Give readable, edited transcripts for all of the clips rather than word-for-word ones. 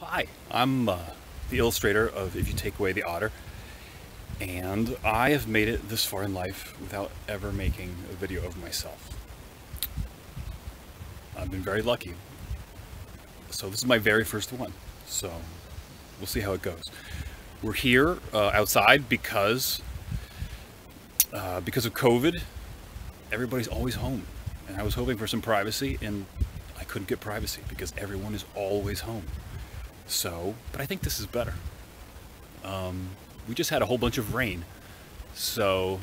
Hi, I'm the illustrator of If You Take Away the Otter, and I have made it this far in life without ever making a video of myself. I've been very lucky. So this is my very first one, so we'll see how it goes. We're here outside because of COVID. Everybody's always home, and I was hoping for some privacy, and I couldn't get privacy because everyone is always home. So, but I think this is better. We just had a whole bunch of rain, so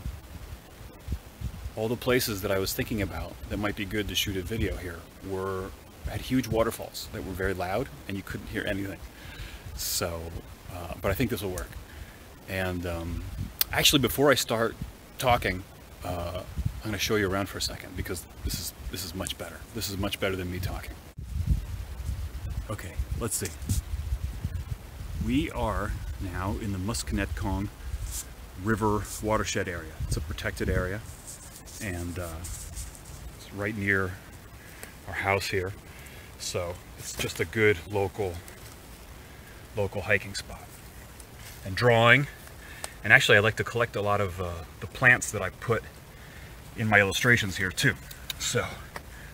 all the places that I was thinking about that might be good to shoot a video here had huge waterfalls that were very loud and you couldn't hear anything. So, but I think this will work. And actually, before I start talking, I'm going to show you around for a second because this is much better. This is much better than me talking. Okay, let's see. We are now in the Musconetcong River watershed area. It's a protected area, and it's right near our house here. So it's just a good local hiking spot. And drawing, and actually I like to collect a lot of the plants that I put in my illustrations here too. So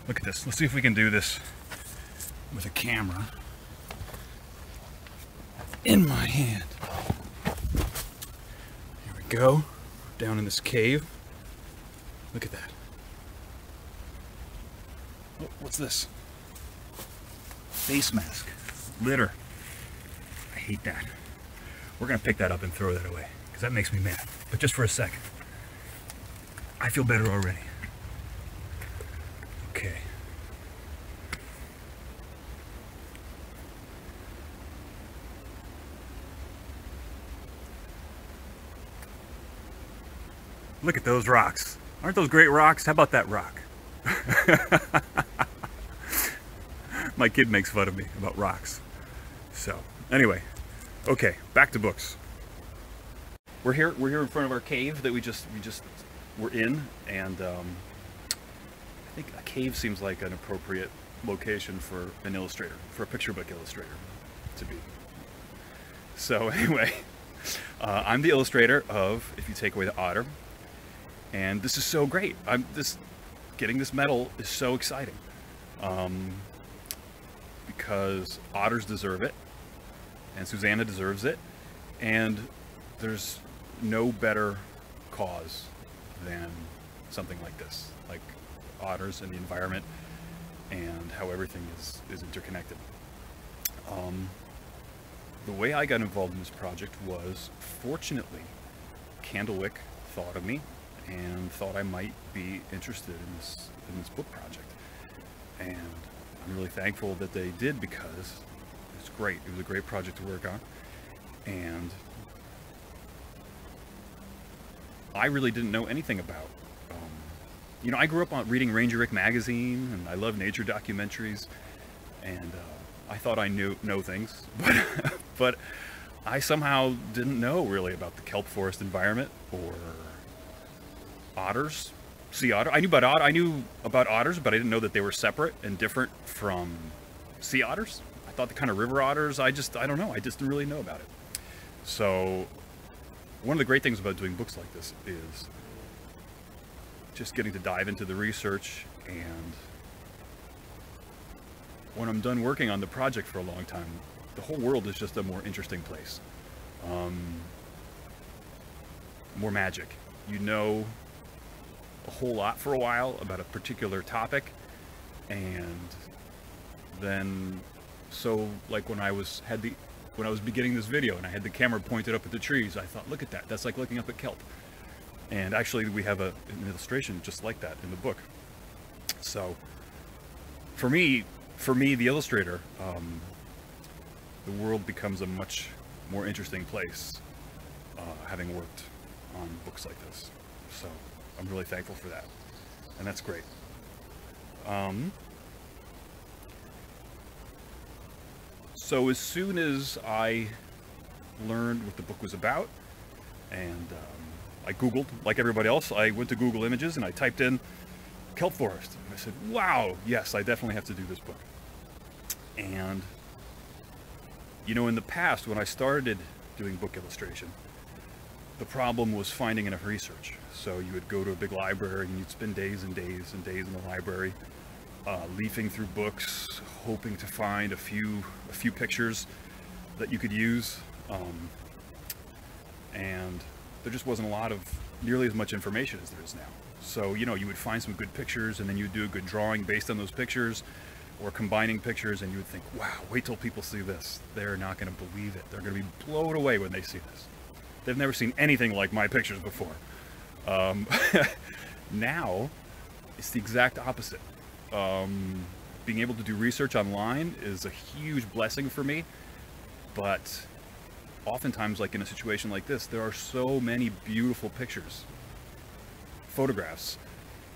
look at this. Let's see if we can do this with a camera in my hand. Here we go, down in this cave. Look at that. Oh, what's this? Face mask. Litter. I hate that. We're gonna pick that up and throw that away because that makes me mad. But just for a second. I feel better already. Okay. Look at those rocks. Aren't those great rocks? How about that rock? My kid makes fun of me about rocks. So, anyway, okay, back to books. We're here in front of our cave that we just were in, and I think a cave seems like an appropriate location for an illustrator, for a picture book illustrator to be. So anyway, I'm the illustrator of If You Take Away the Otter. And this is so great. Getting this medal is so exciting, because otters deserve it, and Susanna deserves it, and there's no better cause than something like this, like otters and the environment and how everything is interconnected. The way I got involved in this project was, fortunately, Candlewick thought of me and thought I might be interested in this book project, and I'm really thankful that they did because it's great. It was a great project to work on, and I really didn't know anything about. You know, I grew up on reading Ranger Rick magazine, and I love nature documentaries, and I thought I know things, but I somehow didn't know really about the kelp forest environment or otters, sea otter. I knew about otters, but I didn't know that they were separate and different from sea otters. I thought the kind of river otters, I don't know, I just didn't really know about it. So one of the great things about doing books like this is just getting to dive into the research, and when I'm done working on the project for a long time, the whole world is just a more interesting place. More magic. You know a whole lot for a while about a particular topic, and then, so like when I was beginning this video and I had the camera pointed up at the trees, I thought, look at that, that's like looking up at kelp. And actually we have an illustration just like that in the book. So for me the illustrator, the world becomes a much more interesting place having worked on books like this. So I'm really thankful for that, and that's great. So as soon as I learned what the book was about, and I Googled, like everybody else, I went to Google Images and I typed in kelp forest, and I said, wow, yes, I definitely have to do this book. And You know, in the past, when I started doing book illustration, the problem was finding enough research. So you would go to a big library and you'd spend days and days and days in the library, leafing through books, hoping to find a few pictures that you could use. And there just wasn't nearly as much information as there is now. So, you know, you would find some good pictures and then you would do a good drawing based on those pictures, or combining pictures, and you would think, wow, wait till people see this. They're not going to believe it. They're going to be blown away when they see this. They've never seen anything like my pictures before. Now, it's the exact opposite. Being able to do research online is a huge blessing for me, but oftentimes, like in a situation like this, there are so many beautiful pictures, photographs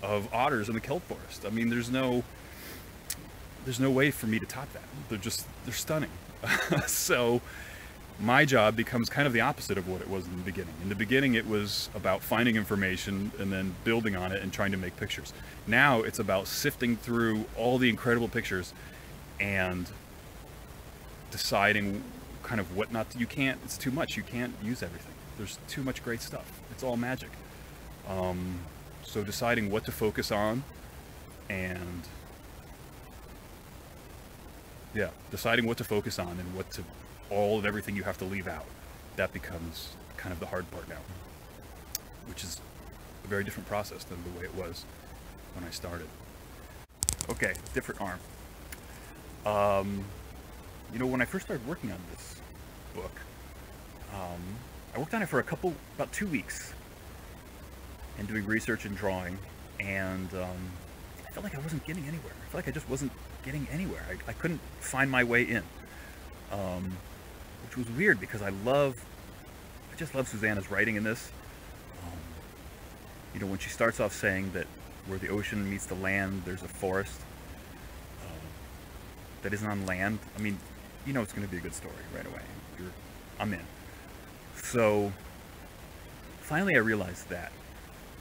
of otters in the kelp forest. I mean, there's no way for me to top that. They're stunning. So my job becomes kind of the opposite of what it was in the beginning. In the beginning, it was about finding information and then building on it and trying to make pictures. Now it's about sifting through all the incredible pictures and deciding kind of what not to, it's too much. You can't use everything. There's too much great stuff. It's all magic. So deciding what to focus on, and yeah, deciding what to focus on and all of everything you have to leave out, that becomes kind of the hard part now, which is a very different process than the way it was when I started. Okay, different arm. You know, when I first started working on this book, I worked on it for about 2 weeks, and doing research and drawing, and I felt like I wasn't getting anywhere. I felt like I just wasn't getting anywhere. I couldn't find my way in, which was weird because I just love Susanna's writing in this. You know, when she starts off saying that where the ocean meets the land, there's a forest that isn't on land. I mean, you know it's going to be a good story right away. I'm in. So finally I realized that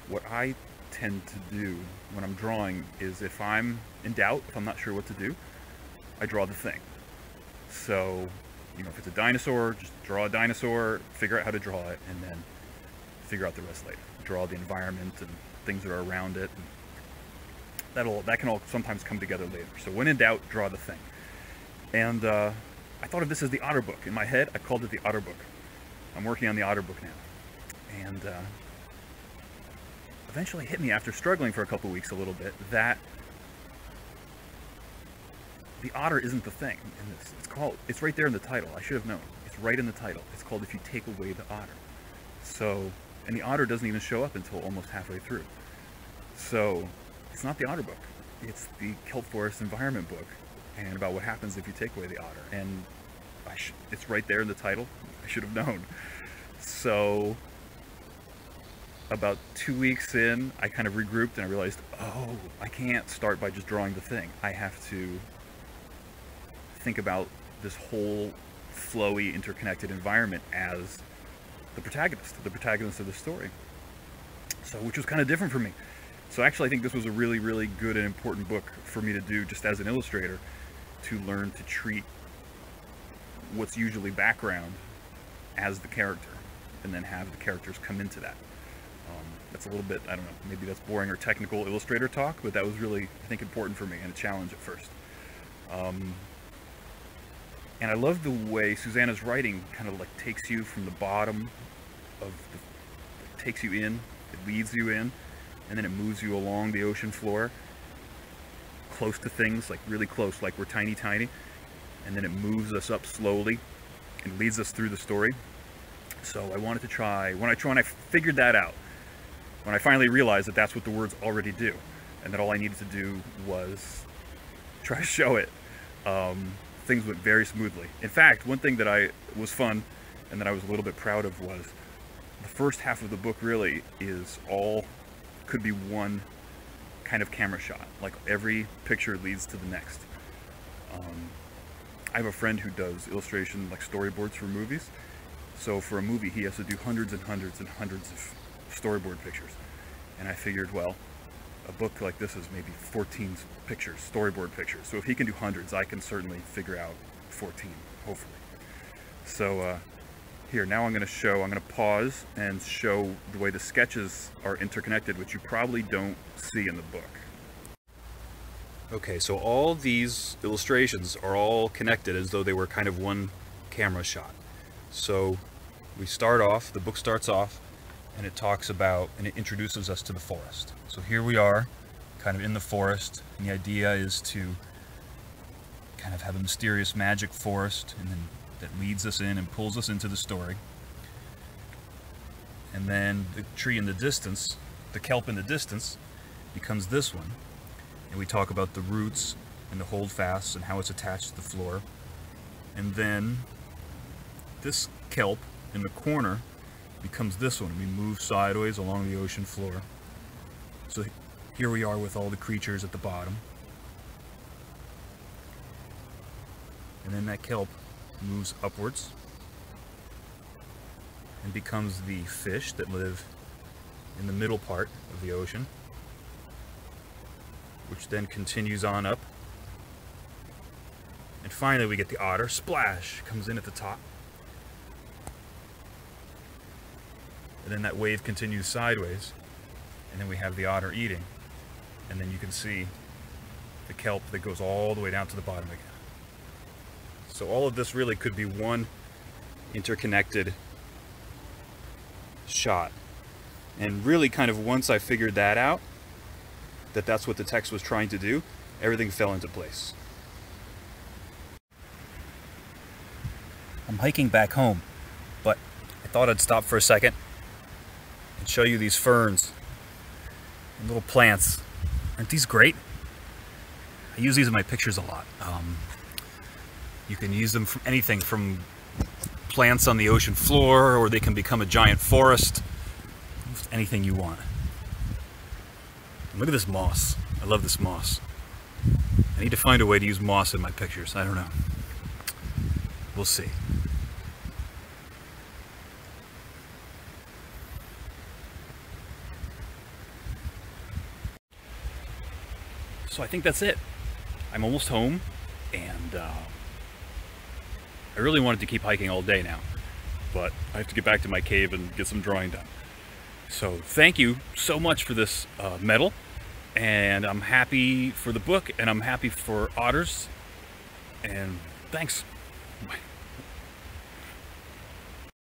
what I tend to do when I'm drawing is, if I'm in doubt, if I'm not sure what to do, I draw the thing. So, you know, if it's a dinosaur, just draw a dinosaur, figure out how to draw it, and then figure out the rest later. Draw the environment and things that are around it. And that can all sometimes come together later. So when in doubt, draw the thing. And I thought of this as the otter book. In my head, I called it the otter book. I'm working on the otter book now. And eventually hit me, after struggling for a couple weeks a little bit, that the otter isn't the thing in this. It's right there in the title. I should have known. It's right in the title. It's called If You Take Away the Otter. So, and the otter doesn't even show up until almost halfway through. So, it's not the otter book. It's the kelp forest environment book, and about what happens if you take away the otter. And it's right there in the title. I should have known. So, about 2 weeks in, I kind of regrouped and I realized, oh, I can't start by just drawing the thing. I have to think about this whole flowy, interconnected environment as the protagonist of the story. So, which was kind of different for me. So actually I think this was a really, really good and important book for me to do just as an illustrator, to learn to treat what's usually background as the character, and then have the characters come into that. That's a little bit, I don't know, maybe that's boring or technical Illustrator talk, but that was really, I think, important for me, and a challenge at first. And I love the way Susanna's writing kind of like takes you from the bottom of takes you in, it leads you in, and then it moves you along the ocean floor, close to things, like really close, like we're tiny, and then it moves us up slowly and leads us through the story. So I wanted to try, when I figured that out, when I finally realized that that's what the words already do, and that all I needed to do was try to show it, things went very smoothly. In fact, one thing that was fun and that I was a little bit proud of was the first half of the book really could be one kind of camera shot. Like every picture leads to the next. I have a friend who does illustration, like storyboards for movies. So for a movie, he has to do hundreds and hundreds and hundreds of storyboard pictures. And I figured, well, a book like this is maybe 14 pictures, storyboard pictures. So if he can do hundreds, I can certainly figure out 14, hopefully. So here, now I'm going to pause and show the way the sketches are interconnected, which you probably don't see in the book. Okay, so all these illustrations are all connected as though they were kind of one camera shot. So we start off, the book starts off, and it talks about, and it introduces us to the forest. So here we are, kind of in the forest, and the idea is to kind of have a mysterious magic forest, and then that leads us in and pulls us into the story. And then the tree in the distance, the kelp in the distance, becomes this one. And we talk about the roots and the holdfasts and how it's attached to the floor. And then this kelp in the corner becomes this one. We move sideways along the ocean floor. So here we are with all the creatures at the bottom. And then that kelp moves upwards and becomes the fish that live in the middle part of the ocean, which then continues on up. And finally we get the otter. Splash! Comes in at the top. And then that wave continues sideways, and then we have the otter eating. And then you can see the kelp that goes all the way down to the bottom again. So all of this really could be one interconnected shot. And really kind of once I figured that out, that that's what the text was trying to do, everything fell into place. I'm hiking back home, but I thought I'd stop for a second and show you these ferns and little plants. Aren't these great? I use these in my pictures a lot. You can use them from anything from plants on the ocean floor, or they can become a giant forest. Anything you want. And look at this moss. I love this moss. I need to find a way to use moss in my pictures. I don't know. We'll see. So I think that's it. I'm almost home, and I really wanted to keep hiking all day now, but I have to get back to my cave and get some drawing done. So thank you so much for this medal, and I'm happy for the book, and I'm happy for otters, and thanks. Bye.